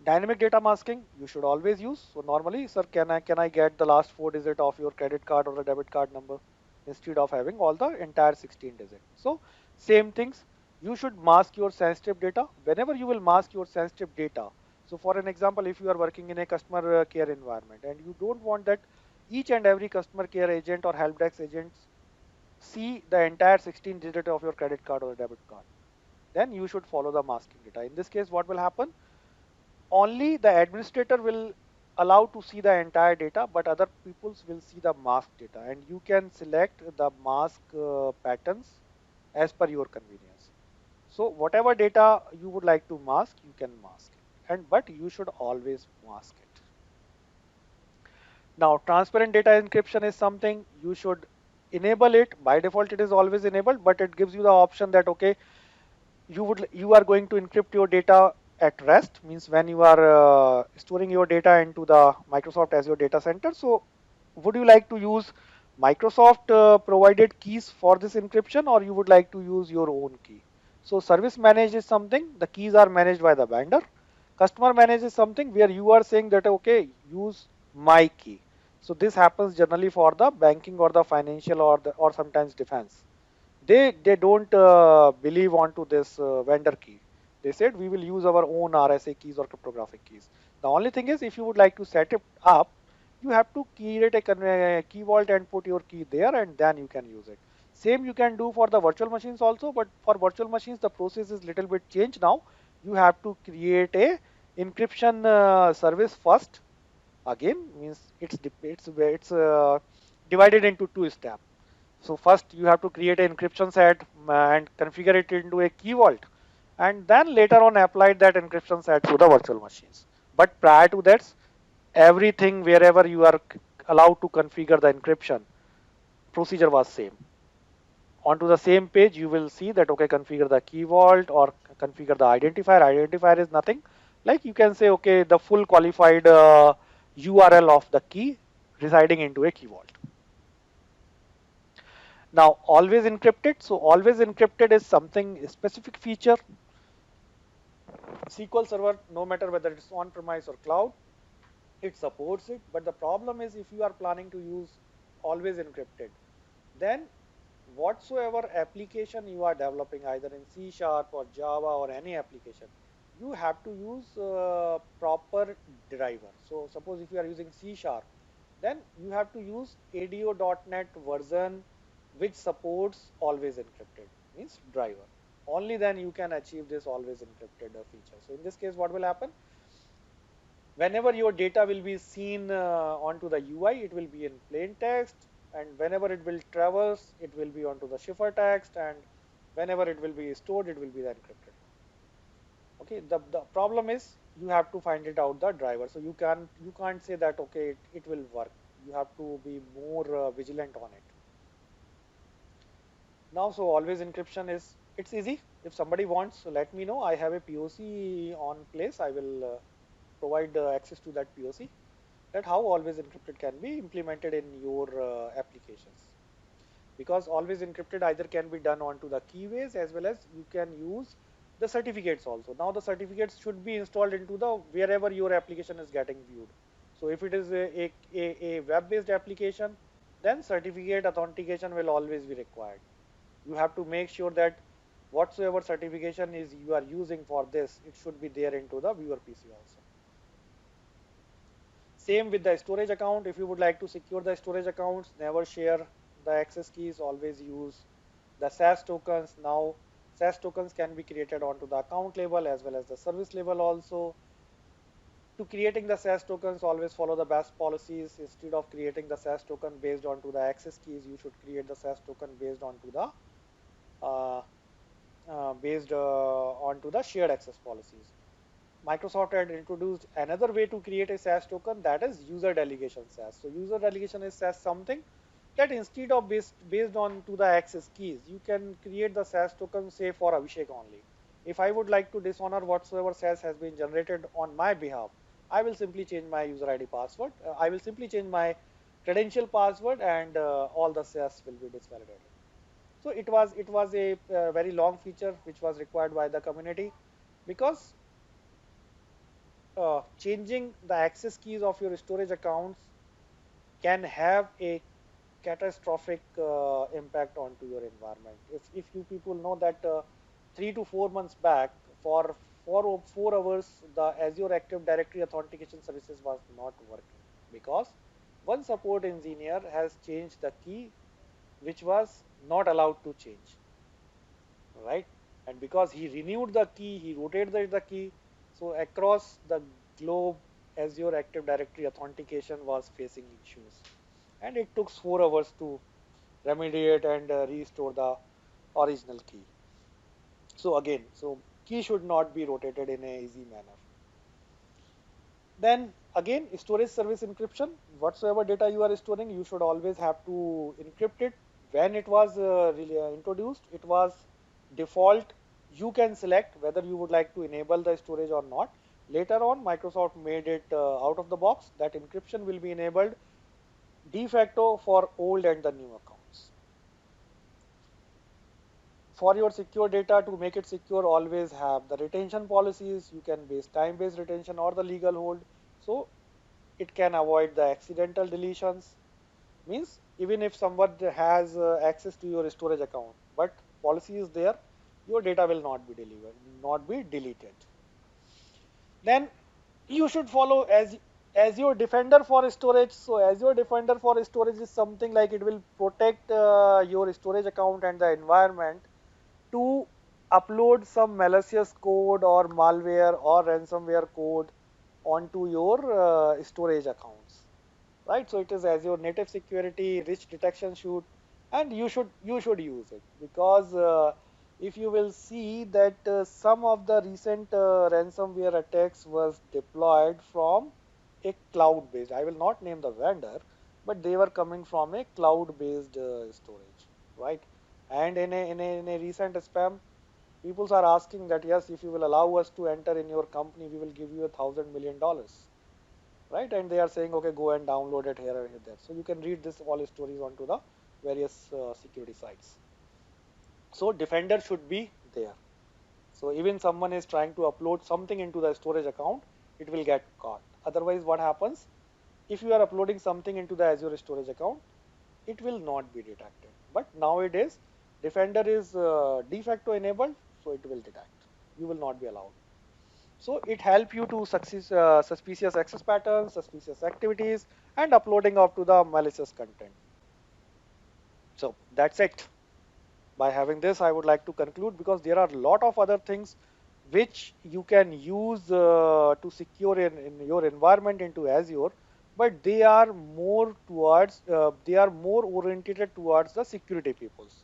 Dynamic data masking you should always use. So normally, sir, can I get the last 4 digit of your credit card or the debit card number instead of having all the entire 16 digit. So same things. You should mask your sensitive data. Whenever you will mask your sensitive data. So for an example, if you are working in a customer care environment and you don't want that each and every customer care agent or help desk agents see the entire 16 digit of your credit card or debit card, then you should follow the masking data. In this case, what will happen? Only the administrator will allow to see the entire data, but other peoples will see the mask data, and you can select the mask patterns as per your convenience. So whatever data you would like to mask, you can mask it, and but you should always mask it. Now transparent data encryption is something you should enable it. By default it is always enabled, but it gives you the option that okay, you are going to encrypt your data at rest, means when you are storing your data into the Microsoft Azure data center. So would you like to use Microsoft provided keys for this encryption, or you would like to use your own key? So service managed is something, the keys are managed by the vendor. Customer managed is something where you are saying that okay, use my key. So this happens generally for the banking or the financial or sometimes defense. They don't believe onto this vendor key. They said we will use our own RSA keys or cryptographic keys. The only thing is, if you would like to set it up, you have to create a key vault and put your key there, and then you can use it. Same you can do for the virtual machines also, but for virtual machines the process is little bit changed now. You have to create a encryption service first. Again, means it's divided into two steps. So first you have to create an encryption set and configure it into a key vault, and then later on apply that encryption set to the virtual machines. But prior to that, everything wherever you are allowed to configure the encryption procedure was same. Onto the same page you will see that okay, configure the key vault or configure the identifier. Identifier is nothing, like you can say okay, the full qualified URL of the key residing into a key vault. Now, always encrypted. So, always encrypted is something a specific feature. SQL Server, no matter whether it's on-premise or cloud, it supports it. But the problem is if you are planning to use always encrypted, then whatsoever application you are developing, either in C Sharp or Java or any application, you have to use proper driver. So suppose if you are using C Sharp, then you have to use ADO.NET version which supports always encrypted, means driver. Only then you can achieve this always encrypted feature. So in this case, what will happen? Whenever your data will be seen onto the UI, it will be in plain text, and whenever it will traverse, it will be onto the ciphertext, and whenever it will be stored, it will be the encrypted. Okay, the problem is you have to find it out the driver. So you can't say that okay it will work. You have to be more vigilant on it. Now, so always encryption is it's easy. If somebody wants, so let me know. I have a POC on place. I will provide access to that POC. That how always encrypted can be implemented in your applications, because always encrypted either can be done onto the keyways as well as you can use the certificates also. Now the certificates should be installed into the wherever your application is getting viewed. So if it is a web-based application, then certificate authentication will always be required. You have to make sure that whatsoever certification is you are using for this, it should be there into the viewer PC also. Same with the storage account. If you would like to secure the storage accounts, never share the access keys, always use the SAS tokens. Now, SAS tokens can be created onto the account level as well as the service level also. To creating the SAS tokens, always follow the best policies. Instead of creating the SAS token based onto the access keys, you should create the SAS token based onto the uh, onto the shared access policies. Microsoft had introduced another way to create a SAS token, that is user delegation SAS. So user delegation is SAS something that instead of based on to the access keys, you can create the SAS token say for Abhishek only. If I would like to dishonor whatsoever SAS has been generated on my behalf, I will simply change my user ID password. I will simply change my credential password, and all the SAS will be disvalidated. So it was a very long feature which was required by the community, because changing the access keys of your storage accounts can have a catastrophic impact onto your environment. If you people know that 3 to 4 months back, for 4 hours, the Azure Active Directory authentication services was not working because one support engineer has changed the key which was not allowed to change, right? And because he renewed the key, he rotated the key, so across the globe, Azure Active Directory authentication was facing issues, and it took 4 hours to remediate and restore the original key. So again, so key should not be rotated in a easy manner. Then again, storage service encryption. Whatsoever data you are storing, you should always have to encrypt it. When it was really introduced, it was default. You can select whether you would like to enable the storage or not. Later on, Microsoft made it out of the box that encryption will be enabled de facto for old and the new accounts. For your secure data, to make it secure, always have the retention policies. You can base time-based retention or the legal hold. So it can avoid the accidental deletions. Means even if someone has access to your storage account, but policy is there, your data will not be delivered, not be deleted. Then you should follow Azure Defender for storage. So Azure Defender for storage is something like it will protect your storage account and the environment to upload some malicious code or malware or ransomware code onto your storage accounts, right? So it is Azure native security, rich detection suite, and you should use it, because if you will see that some of the recent ransomware attacks was deployed from a cloud-based. I will not name the vendor, but they were coming from a cloud-based storage, right? And in a recent spam, people are asking that yes, if you will allow us to enter in your company, we will give you $1,000 million, right? And they are saying, okay, go and download it here and there. So you can read this all stories onto the various security sites. So Defender should be there. So even someone is trying to upload something into the storage account, it will get caught. Otherwise, what happens? If you are uploading something into the Azure storage account, it will not be detected. But nowadays, Defender is de facto enabled, so it will detect. You will not be allowed. So it helps you to suspicious access patterns, suspicious activities, and uploading up to the malicious content. So that's it. By having this, I would like to conclude because there are a lot of other things which you can use to secure in your environment into Azure, but they are more oriented towards the security peoples,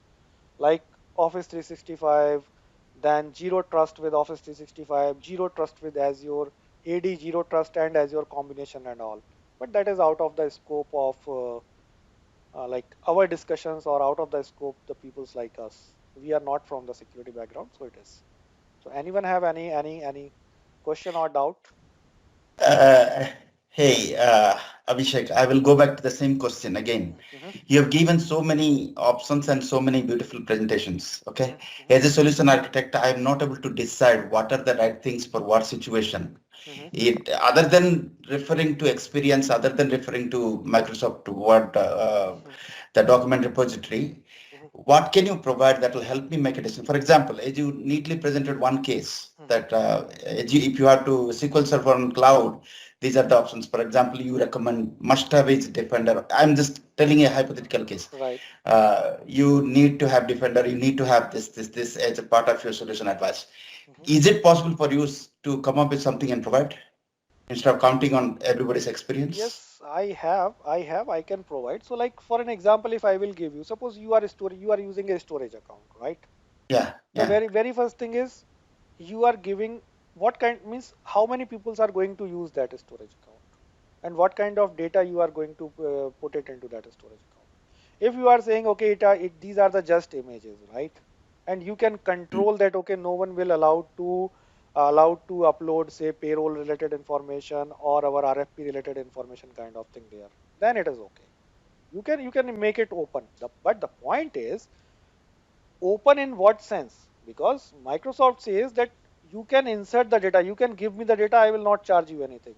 like Office 365, then Zero Trust with Office 365, Zero Trust with Azure, AD Zero Trust and Azure combination and all. But that is out of the scope of like our discussions or out of the scope the peoples like us. We are not from the security background, so it is. So anyone have any question or doubt? Uh, hey, Abhishek, I will go back to the same question again. Hmm. You have given so many options and so many beautiful presentations. Okay. Hmm. As a solution architect, I am not able to decide what are the right things for what situation. Hmm. It other than referring to experience, other than referring to Microsoft Word, Hmm. the document repository, Hmm. what can you provide that will help me make a decision? For example, as you neatly presented one case Hmm. that if you have to SQL Server on cloud, these are the options. For example, you recommend must have is Defender. I'm just telling a hypothetical case. Right. You need to have Defender. You need to have this as a part of your solution advice. Hmm. Is it possible for you to come up with something and provide instead of counting on everybody's experience? Yes, I can provide. So like for an example, if I will give you, suppose you are using a storage account, right? Yeah, The yeah. very first thing is you are giving what kind means how many people are going to use that storage account and what kind of data you are going to put it into that storage account. If you are saying okay, these are the just images, right? And you can Mm, control that okay, no one will allowed to upload say payroll related information or our RFP related information kind of thing there, then it is okay. You can make it open. But the point is open in what sense? Because Microsoft says that you can insert the data, you can give me the data, I will not charge you anything.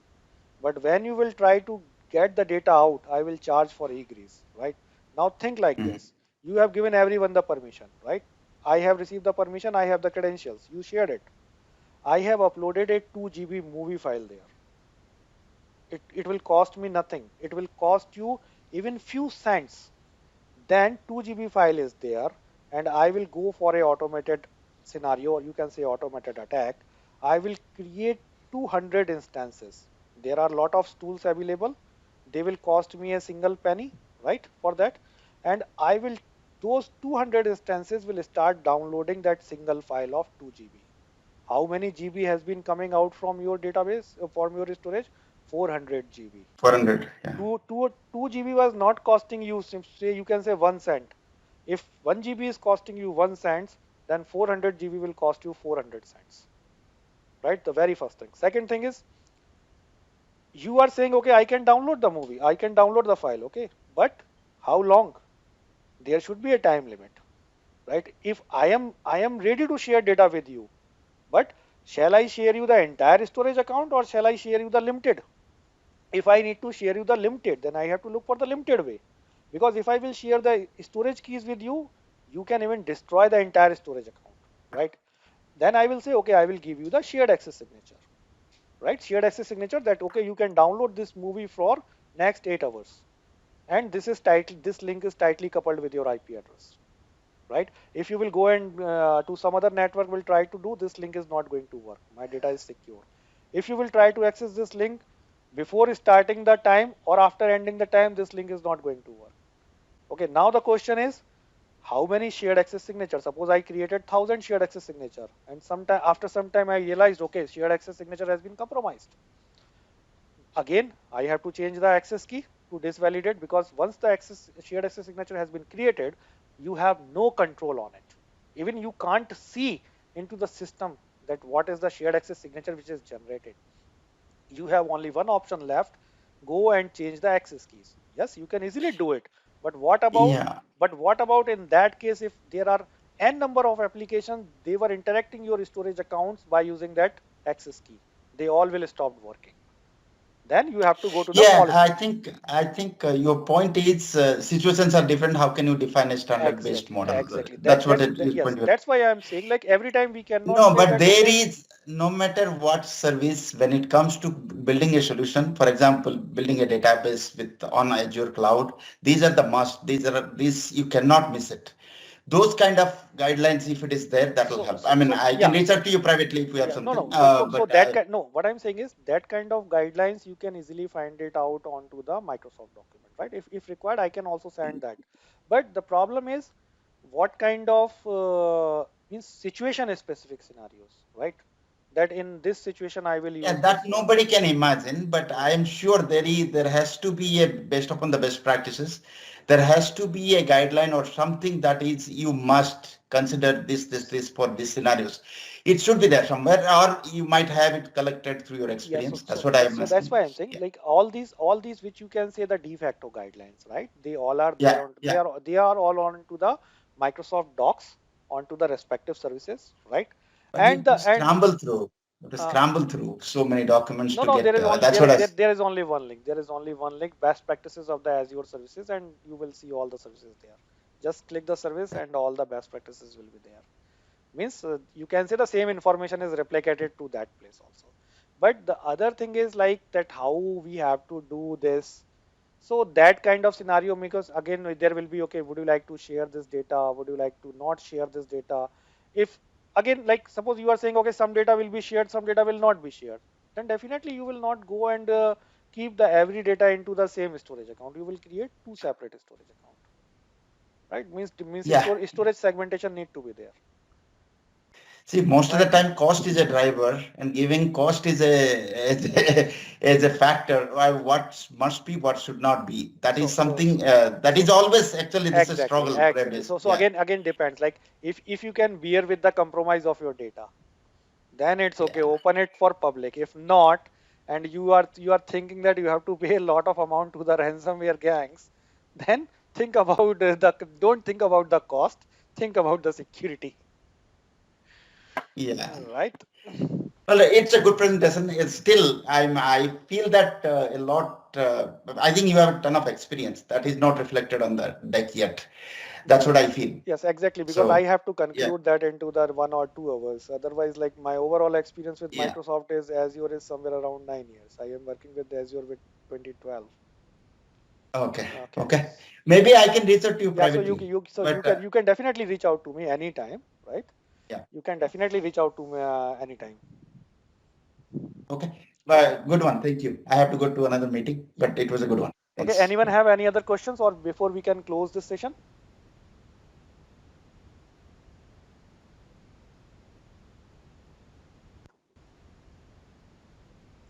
But when you will try to get the data out, I will charge for egress, right? Now think like mm, this. You have given everyone the permission, right? I have received the permission, I have the credentials, you shared it. I have uploaded a 2 GB movie file there. It will cost me nothing. It will cost you even few cents. Then 2 GB file is there and I will go for a automated scenario or you can say automated attack. I will create 200 instances. There are a lot of tools available. They will cost me a single penny, right, for that. And those 200 instances will start downloading that single file of 2 GB. How many GB has been coming out from your database, from your storage? 400 GB. 400. Yeah. 2 GB was not costing you, say you can say 1 cent. If 1 GB is costing you 1 cent, then 400 GB will cost you 400 cents. Right? The very first thing. Second thing is you are saying, okay, I can download the movie, I can download the file, okay, but how long? There should be a time limit, right? If I am ready to share data with you, but shall I share you the entire storage account or shall I share you the limited? If I need to share you the limited, then I have to look for the limited way. Because if I will share the storage keys with you, you can even destroy the entire storage account, right? Then I will say, okay, I will give you the shared access signature, right? Shared access signature that, okay, you can download this movie for next 8 hours. And this link is tightly coupled with your IP address, right? If you will go and to some other network will try to do this, link is not going to work. My data is secure. If you will try to access this link before starting the time or after ending the time, this link is not going to work. Okay, now the question is how many shared access signatures? Suppose I created 1,000 shared access signature and sometime after some time I realized okay, shared access signature has been compromised. Again, I have to change the access key to disvalidate because once the shared access signature has been created, you have no control on it. Even you can't see into the system that what is the shared access signature which is generated. You have only one option left, go and change the access keys. Yes, you can easily do it, But what about Yeah. in that case if there are n number of applications they were interacting your storage accounts by using that access key, they all will stop working. Then you have to go to the Yeah, policy. I think your point is situations are different. How can you define a standard-based Exactly, model? exactly. That's what it is. Yes, Point. that's why I'm saying like every time we cannot No, say but that there okay. is no matter what service when it comes to building a solution. For example, building a database with on Azure cloud. These are the must. These you cannot miss it. Those kind of guidelines, if it is there, that will help. I mean, I can Yeah, reach out to you privately if you have yeah, no, something. no. So But that kind, no, what I'm saying is that kind of guidelines you can easily find it out onto the Microsoft document, right? If required, I can also send that. But the problem is what kind of means situation specific scenarios, right? That in this situation I will yeah, use that this one. nobody can imagine, but I am sure there has to be a based upon the best practices, there has to be a guideline or something that is you must consider this for these scenarios. It should be there somewhere, or you might have it collected through your Yeah, experience. That's what I'm that's asking. why I'm saying Yeah, like all these which you can say the de facto guidelines, right? They all are there yeah, on yeah. they are all onto the Microsoft Docs onto the respective services, right? But you And have to the and scramble through. You have to uh, scramble through so many documents no, to no, there get. is only That's what I. there is only one link. There is only one link, best practices of the Azure services, and you will see all the services there. Just click the service and all the best practices will be there. Means you can say the same information is replicated to that place also. But the other thing is like that how we have to do this. So that kind of scenario, because again there will be okay, would you like to share this data? Would you like to not share this data? If again like suppose you are saying okay, some data will be shared, some data will not be shared, then definitely you will not go and keep the every data into the same storage account. You will create two separate storage account, right? Means Yeah. storage segmentation need to be there, See, most of the right? time, cost is a driver, and giving cost is is a factor. What must be, what should not be. That is something that is So always actually this is exactly, struggle. exactly. Base. So Yeah, again depends. Like if you can bear with the compromise of your data, then it's okay. yeah, Open it for public. If not, and you are thinking that you have to pay a lot of amount to the ransomware gangs, then think about don't think about the cost. Think about the security. yeah. Right? Well, it's a good presentation. It's still, I feel that a lot. I think you have a ton of experience that is not reflected on the deck yet. That's what I Yes. feel. Yes, exactly. Because I So, have to yeah, conclude that into the 1 or 2 hours. Otherwise, like my overall experience with yeah. Microsoft is Azure is somewhere around 9 years. I am working with Azure with 2012. Okay, Okay. okay. Maybe I can reach out to you Yeah. So privately, you but can definitely reach out to me anytime, right? yeah. You can definitely reach out to me anytime. Okay. Okay. Good one. Thank you. I have to go to another meeting, Yeah. but it was a good one. Okay. Thanks. Anyone have any other questions or before we can close this session?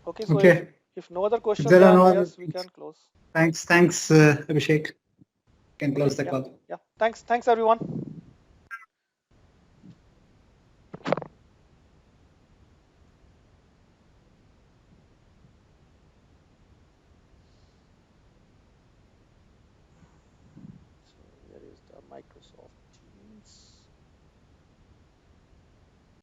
Okay. So Okay. if no other If question, there are no then other yes, we things, can close. thanks, Abhishek. Can Okay. close the Yeah. call. Yeah. Thanks everyone. So here is the Microsoft Teams.